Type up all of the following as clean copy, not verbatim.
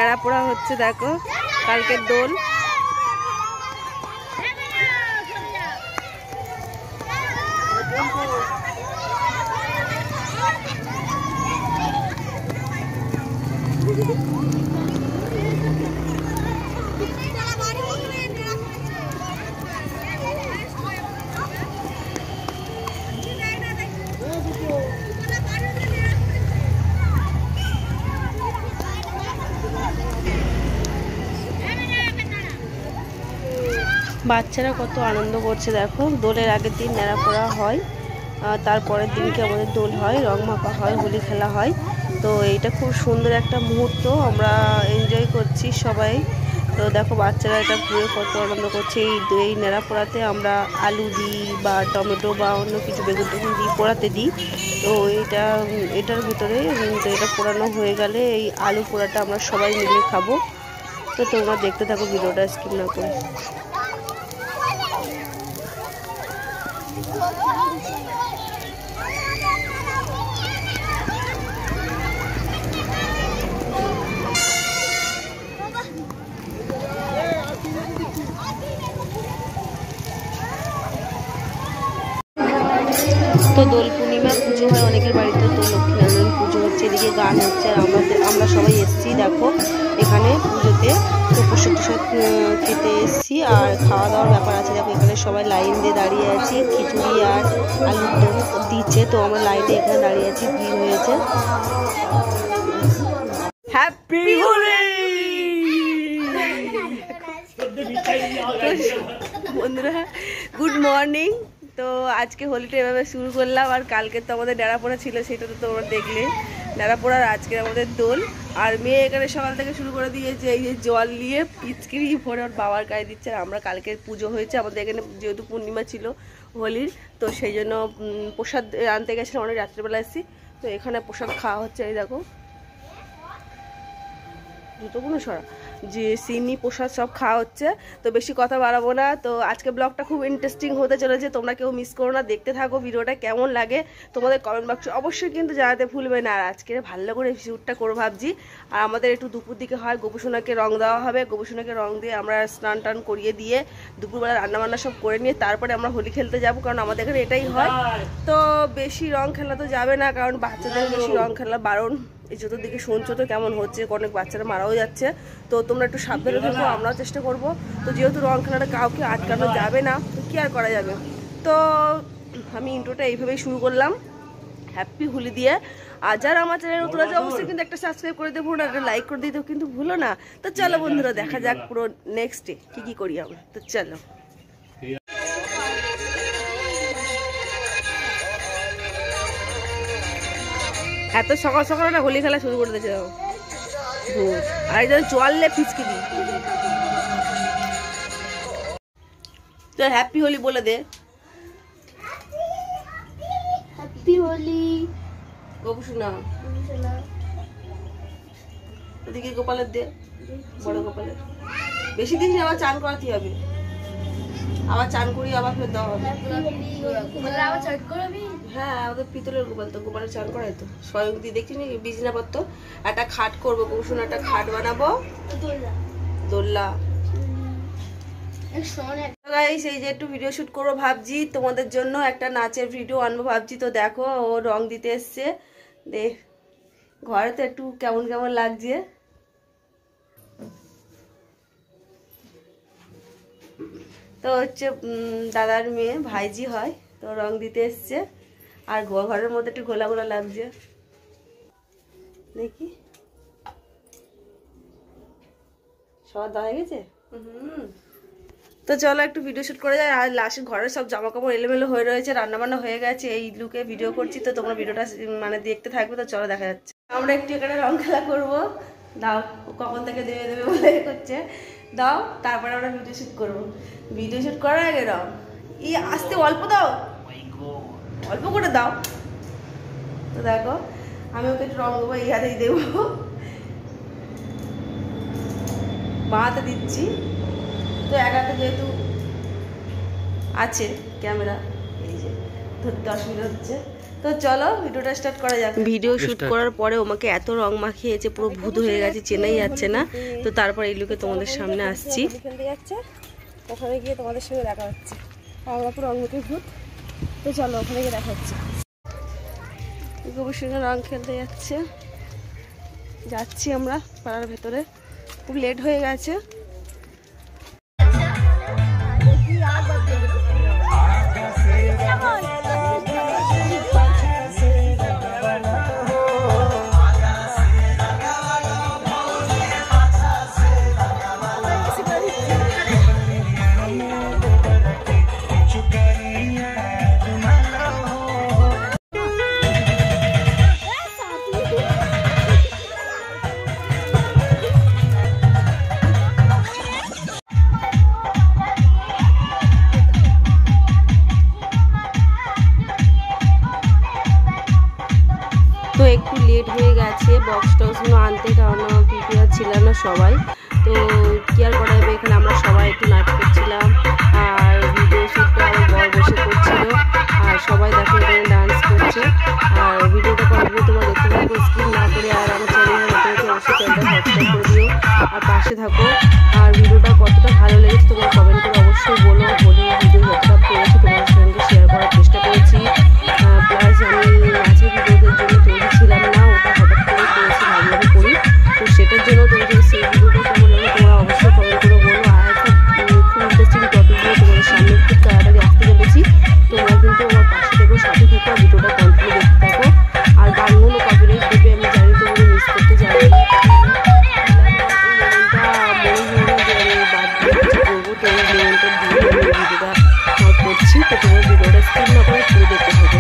নেড়া পোড়া হচ্ছে, দেখো কালকের দোল। বাচ্চারা কত আনন্দ করছে দেখো। দোলের আগের দিন নেড়া পোড়া হয়, তারপরের দিনকে আমাদের দোল হয়, রং মাখা হয়, হোলি খেলা হয়। তো এইটা খুব সুন্দর একটা মুহূর্ত, আমরা এনজয় করছি সবাই। তো দেখো বাচ্চারা এটা পুরো কত আনন্দ করছে। এই নেড়া পোড়াতে আমরা আলু দিই বা টমেটো বা অন্য কিছু বেগুন টেগুন দিই, পোড়াতে দিই। তো এটার ভিতরে তো এটা পোড়ানো হয়ে গেলে এই আলু পোড়াটা আমরা সবাই মিলে খাবো। তো তোমরা দেখতে থাকো ভিডিওটা স্কিপ না করে। তো দোল পূর্ণিমা পুজো হয় অনেকের বাড়িতে, তো লক্ষ্মীনারায়ণ পুজো হচ্ছে, এদিকে গান হচ্ছে। আর আমরা সবাই এসেছি দেখো এখানে পুজোতে। তো প্রসাদ টসাদ খেতে এসেছি, আর খাওয়া দাওয়ার ব্যাপার আছে। দেখো এখানে সবাই লাইন দিয়ে দাঁড়িয়ে আছি, খিচুড়ি আর আলুর দম দিচ্ছে। তো আমরা লাইনে এখানে দাঁড়িয়ে আছি, ভিড় হয়েছে। হ্যাপি হোলি বন্ধুরা, গুড মর্নিং। তো আজকে হোলিটা এভাবে শুরু করলাম, আর কালকে তো আমাদের নেড়া পোড়া ছিল, সেটা তো তোমরা দেখলে। নেড়া পোড়ার আজকে আমাদের দোল। আর মেয়ে এখানে সকাল থেকে শুরু করে দিয়েছে এই যে জল নিয়ে পিচকিরি ভরে ওর বাবার গায়ে দিচ্ছে। আর আমরা কালকে পুজো হয়েছে আমাদের এখানে, যেহেতু পূর্ণিমা ছিল হোলির, তো সেই জন্য প্রসাদ আনতে গেছিলাম, অনেক রাত্রিবেলা এসেছি। তো এখানে প্রসাদ খাওয়া হচ্ছে, এই দেখো জুতোগুলো সরা যে সিন্নি প্রসাদ সব খাওয়া হচ্ছে। তো বেশি কথা বাড়াবো না। তো আজকে ব্লগটা খুব ইন্টারেস্টিং হতে চলেছে, তোমরা কেউ মিস করো না, দেখতে থাকো ভিডিওটা। কেমন লাগে তোমাদের কমেন্ট বক্সে অবশ্যই কিন্তু জানাতে ভুলবে না। আর আজকে ভালো করে শ্যুটটা করবো ভাবছি। আর আমাদের একটু দুপুর দিকে হয়, গোপুসোনাকে রং দেওয়া হবে। গোপুসোনাকে রং দিয়ে আমরা স্নান টান করিয়ে দিয়ে দুপুরবেলা রান্নাবান্না সব করে নিয়ে তারপরে আমরা হোলি খেলতে যাবো, কারণ আমাদের এখানে এটাই হয়। তো বেশি রং খেলা তো যাবে না, কারণ বাচ্চাদের বেশি রং খেলা বারণ। এই চতুর্দিকে শুনছো তো কেমন হচ্ছে, অনেক বাচ্চারা মারাও যাচ্ছে। তো তোমরা একটু সাবধানে থাকো, আমরাও চেষ্টা করব। তো যেহেতু রং খেলাটা কাউকে আটকানো যাবে না, তো কী আর করা যাবে। তো আমি ইন্ট্রোটা এইভাবেই শুরু করলাম হ্যাপি হোলি দিয়ে। আর যারা আমার চ্যানেল নতুন আছে অবশ্যই কিন্তু একটা সাবস্ক্রাইব করে দেবো না, একটা লাইক করে দিতেও কিন্তু ভুলো না। তো চলো বন্ধুরা, দেখা যাক পুরো নেক্সট ডে কী করি আমরা। তো চলো। এত সকাল সকাল না হোলি খেলা শুরু করে দিয়েছে। আর একজন চললে ফিচকি দি। তো হ্যাপি হোলি বলে দে। হ্যাপি হোলি গোপুসোনা। ওদিকে গোপালের দে, বড় গোপালের। বেশি দিন আবার চান করাতে হবে, আবার চান করিয়ে আবার ফের দেওয়া হবে। হ্যাঁ ওদের পিতলের গোপাল, তো গোপালের চান করাই তো স্বয়ং দিয়ে দেখছি নাকি বিছনাপত্র। একটা খাট করবো, গোপুসোনা একটা খাট বানাবো, দোল্লা। গাইস এই যে একটু ভিডিও শুট করবো ভাবছি, তোমাদের জন্য একটা নাচের ভিডিও আনবো ভাবছি। তো দেখো ও রং দিতে এসছে, দেখ ঘরে তো একটু কেমন কেমন লাগছে। তো হচ্ছে দাদার মেয়ে, ভাইজি হয়, তো রং দিতে এসছে। আর ঘরের মধ্যে একটু ঘোলা ঘোলা লাগছে, দেখি সবার দেওয়া হয়ে গেছে। তো চলো একটু ভিডিও শুট করে যায়। আর লাস্ট ঘরের সব জামা কাপড় এলোমেলো হয়ে রয়েছে, রান্নাবান্না হয়ে গেছে, এই লুকে ভিডিও করছি। তো তোমরা ভিডিওটা মানে দেখতে থাকবে। তো চলো দেখা যাচ্ছে। আমরা একটু এখানে রং খেলা করবো, দাও কখন থেকে দেবে দেবে বলে করছে, দাও তারপরে আমরা ভিডিও শুট করবো। ভিডিও শুট করার আগে দাও, আসতে অল্প দাও, অল্প করে দাও। তো দেখো আমি ওকে একটু রং দেবো, এই হাতেই দেবো, বাঁ হাতে দিচ্ছি। তো এক হাতে যেহেতু আছে ক্যামেরা, এই যে ধরতে অসুবিধা হচ্ছে, তো চলো ভিডিওটা স্টার্ট করা যাক। ভিডিও শুট করার পরে আমাকে এত রং মাখিয়েছে, পুরো ভূত হয়ে গেছে, চেনাই যাচ্ছে না। তো তারপর এই লুকে তোমাদের সামনে আসছি। খেলতে যাচ্ছে, ওখানে গিয়ে তোমাদের সঙ্গে দেখা হচ্ছে। আমরা পুরো রং মুখে ভূত। তো চলো ওখানে গিয়ে দেখা হচ্ছে। গোবর সঙ্গে রং খেলতে যাচ্ছি আমরা পাড়ার ভেতরে। খুব লেট হয়ে গেছে। তো একটু লেট হয়ে গেছে বক্স টক্সগুলো আনতে, কারণ প্রিপেয়ার ছিল না সবাই। তো কি আর করা যাবে, এখানে আমরা সবাই একটু নাচ করছিলাম, আর ভিডিও শ্যুটটা আমার বর বসে করছিল, আর সবাই দেখো এখানে ডান্স করছে। আর ভিডিওটা কন্টিনিউ তোমরা দেখতে থাকো, স্কিপ না করে। আর আমার চ্যানেলে নতুন অবশ্যই চ্যানেলটা সাবস্ক্রাইব করে দিও আর পাশে থাকো। আর ভিডিওটা কতটা ভালো লেগেছে তোমরা কমেন্ট করে অবশ্যই বলো। ভিডিও যতটা পেরেছি তোমার সঙ্গে শেয়ার করার চেষ্টা করেছি। প্লাস আমি নাচের ভিডিওদের জন্য তৈরি ছিলাম না, ওটা হঠাৎ করে করেছি, ভালোভাবে করি। তো সেটার জন্য তোমাদের সেই ভিডিওটা কেমন লাগে তোমরা অবশ্যই কমেন্ট করে বলো। আর একটা খুব ইন্টারেস্টিং টপিক নিয়ে তোমাদের সামনে খুব তাড়াতাড়ি আসতে চলেছি। তোমরা কিন্তু আমার পাশে থেকো, সাথে থেকো, ভিডিওটা কন্টিনিউ দেখতে থাকো। আর গানগুলো কপিরাইট দেবে আমি জানি, তোমরা মিস করতে চাই না। করছি, তো তোমার ভিডিওটা স্কিপ না করে পুরো দেখতে থাকো।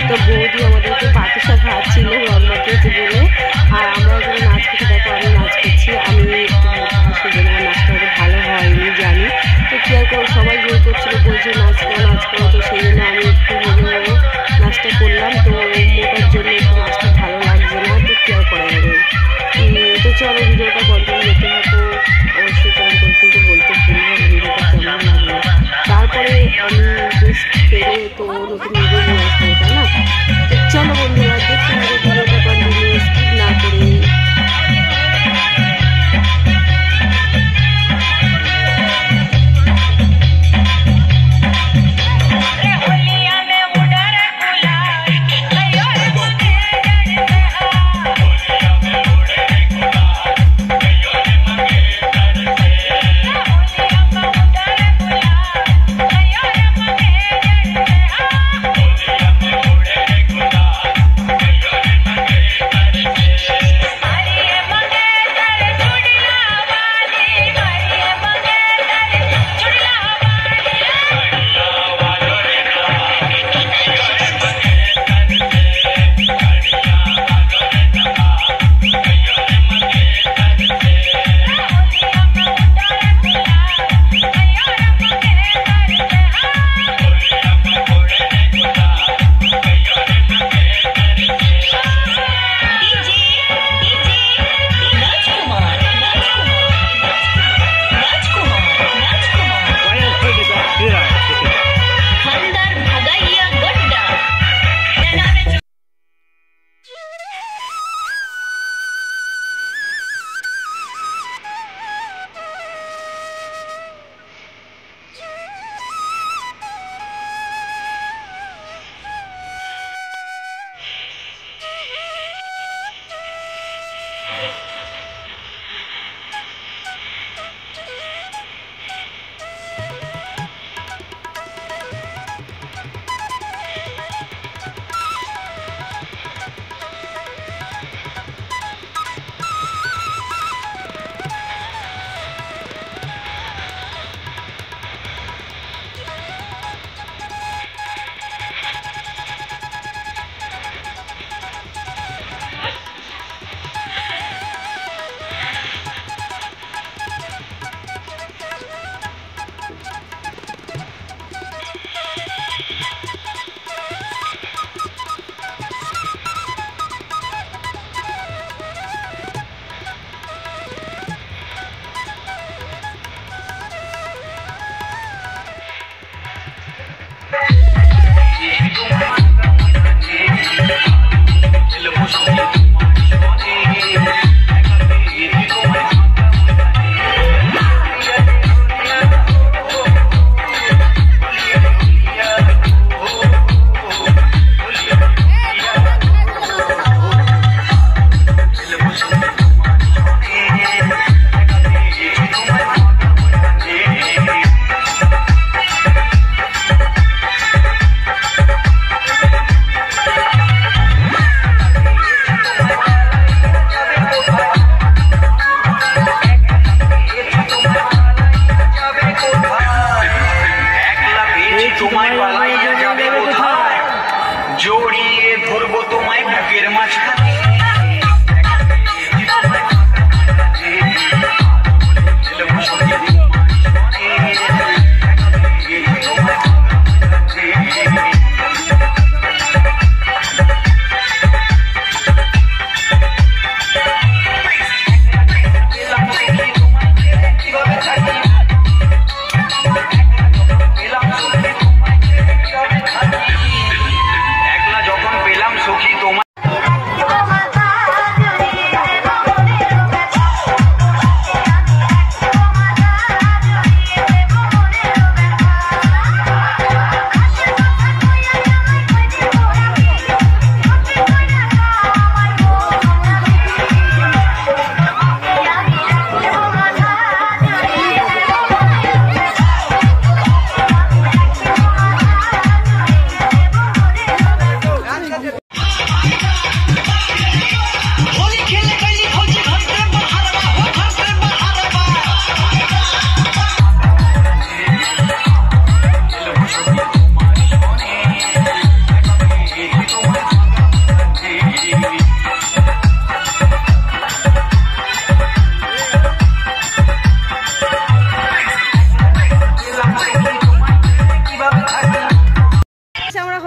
তো বৌদি আমাদেরকে পাটিসা খাওয়াচ্ছিল রং মাখিয়েছে বলে। আর আমরা ওখানে নাচ করতে, দেখো আমি নাচ করছি, আমি একটু সেজন্য আমার নাচটা হয়তো ভালো হয়নি জানি। তো কি আর করো, সবাই জোর করছিল, বলছে নাচ করো। তো সেই জন্য আমি একটু নাচটা করলাম। তো মোটার জন্য একটু নাচটা ভালো লাগছে না, তো কি আর করা যাবে। তো চলো ভিডিওটা কন্টিনিউ দেখতে থাকো। অবশ্যই কমেন্ট করে কিন্তু বলতে ভুলবো ভিডিওটা কেমন লাগলো। তারপরে আমি বেশ পেরে তো নতুন ভিডিও নিয়ে আসবো, তাই না? চলো বন্ধুরা দেখতে হবে ভিডিওটা কন্টিনিউ স্কিপ না করে। তোমায় পালাইয়া যাবে কোথায়, জড়িয়ে ধরবো তোমায় বুকের মাঝখানে।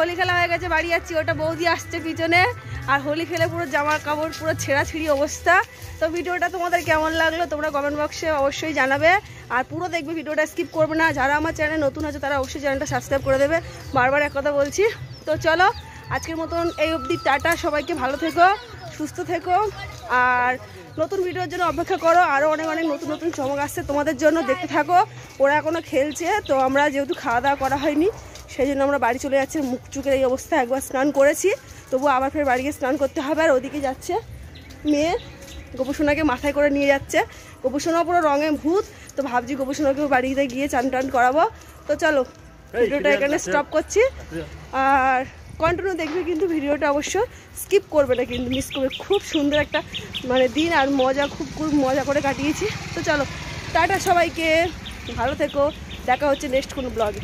হোলি খেলা হয়ে গেছে, বাড়ি যাচ্ছি। ওটা বৌদি আসছে পিছনে, আর হোলি খেলে পুরো জামা কাপড় পুরো ছেঁড়াছিড়ি অবস্থা। তো ভিডিওটা তোমাদের কেমন লাগলো তোমরা কমেন্ট বক্সে অবশ্যই জানাবে, আর পুরো দেখবে, ভিডিওটা স্কিপ করবে না। যারা আমার চ্যানেলে নতুন আছে তারা অবশ্যই চ্যানেলটা সাবস্ক্রাইব করে দেবে, বারবার এক কথা বলছি। তো চলো আজকের মতন এই অবধি, টাটা। সবাইকে ভালো থেকো, সুস্থ থেকো, আর নতুন ভিডিওর জন্য অপেক্ষা করো। আরও অনেক অনেক নতুন নতুন চমক আসছে তোমাদের জন্য, দেখতে থাকো। ওরা এখনও খেলছে, তো আমরা যেহেতু খাওয়া দাওয়া করা হয়নি সেই জন্য আমরা বাড়ি চলে যাচ্ছি। মুখ চুকের এই অবস্থা, একবার স্নান করেছি, তবু আবার ফের বাড়ি গিয়ে স্নান করতে হবে। আর ওদিকে যাচ্ছে মেয়ে, গোপুসোনাকে মাথায় করে নিয়ে যাচ্ছে। গোপুসোনা পুরো রঙে ভূত, তো ভাবছি গোপুসোনাকেও বাড়িতে গিয়ে চান টান করাবো। তো চলো ভিডিওটা এখানে স্টপ করছি, আর কন্টিনিউ দেখবে কিন্তু ভিডিওটা অবশ্য স্কিপ করবে না কিন্তু, মিস করবে। খুব সুন্দর একটা মানে দিন, আর মজা, খুব মজা করে কাটিয়েছি। তো চলো টাটা, সবাইকে ভালো থেকো, দেখা হচ্ছে নেক্সট কোনো ব্লগে।